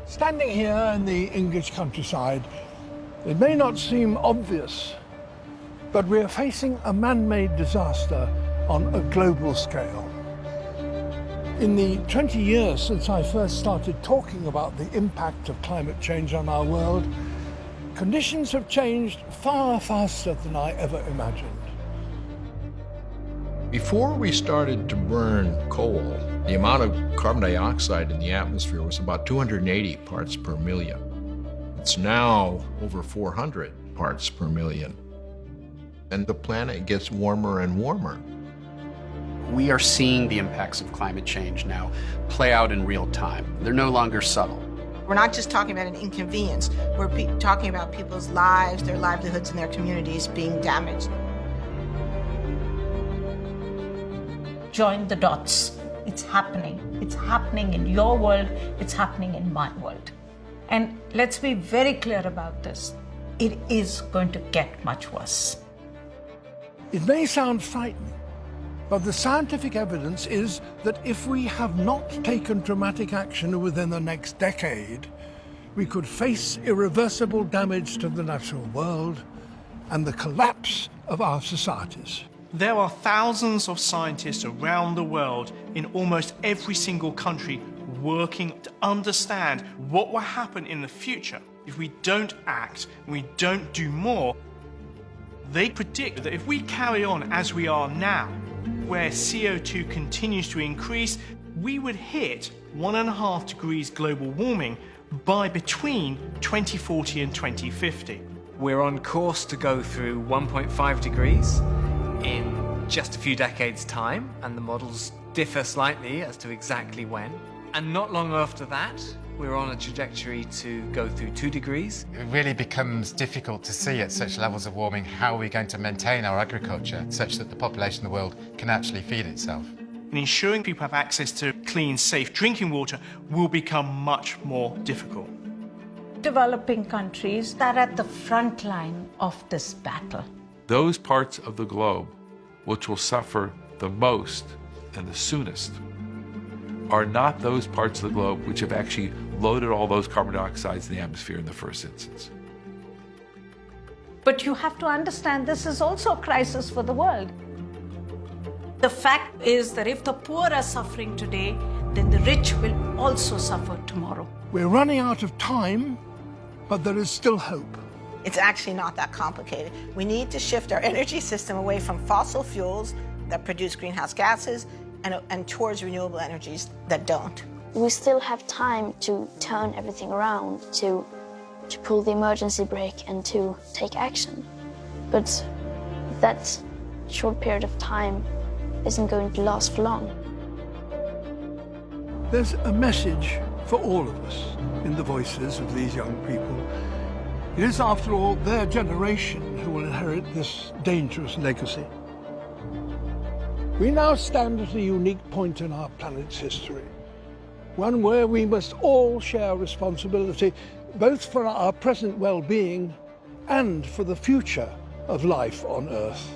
Standing here in the English countryside, it may not seem obvious, but we are facing a man-made disaster on a global scale. In the 20 years since I first started talking about the impact of climate change on our world, conditions have changed far faster than I ever imagined. Before we started to burn coal, the amount of carbon dioxide in the atmosphere was about 280 parts per million. It's now over 400 parts per million. And the planet gets warmer and warmer. We are seeing the impacts of climate change now play out in real time. They're no longer subtle. We're not just talking about an inconvenience. We're talking about people's lives, their livelihoods, and their communities being damaged. Join the dots. It's happening. It's happening in your world. It's happening in my world. And let's be very clear about this. It is going to get much worse. It may sound frightening, but the scientific evidence is that if we have not taken dramatic action within the next decade, we could face irreversible damage to the natural world and the collapse of our societies. There are thousands of scientists around the world in almost every single country working to understand what will happen in the future if we don't act and we don't do more. They predict that if we carry on as we are now, where CO2 continues to increase, we would hit 1.5 degrees global warming by between 2040 and 2050. We're on course to go through 1.5 degrees in just a few decades' time, and the models differ slightly as to exactly when. And not long after that, we're on a trajectory to go through 2 degrees. It really becomes difficult to see at such levels of warming how we're going to maintain our agriculture such that the population of the world can actually feed itself. And ensuring people have access to clean, safe drinking water will become much more difficult. Developing countries are at the front line of this battle. Those parts of the globe which will suffer the most and the soonest are not those parts of the globe which have actually loaded all those carbon dioxides in the atmosphere in the first instance. But you have to understand this is also a crisis for the world. The fact is that if the poor are suffering today, then the rich will also suffer tomorrow. We're running out of time, but there is still hope. It's actually not that complicated. We need to shift our energy system away from fossil fuels that produce greenhouse gases and towards renewable energies that don't. We still have time to turn everything around, to pull the emergency brake and to take action. But that short period of time isn't going to last for long. There's a message for all of us in the voices of these young people. It is, after all, their generation who will inherit this dangerous legacy. We now stand at a unique point in our planet's history, one where we must all share responsibility, both for our present well-being and for the future of life on Earth.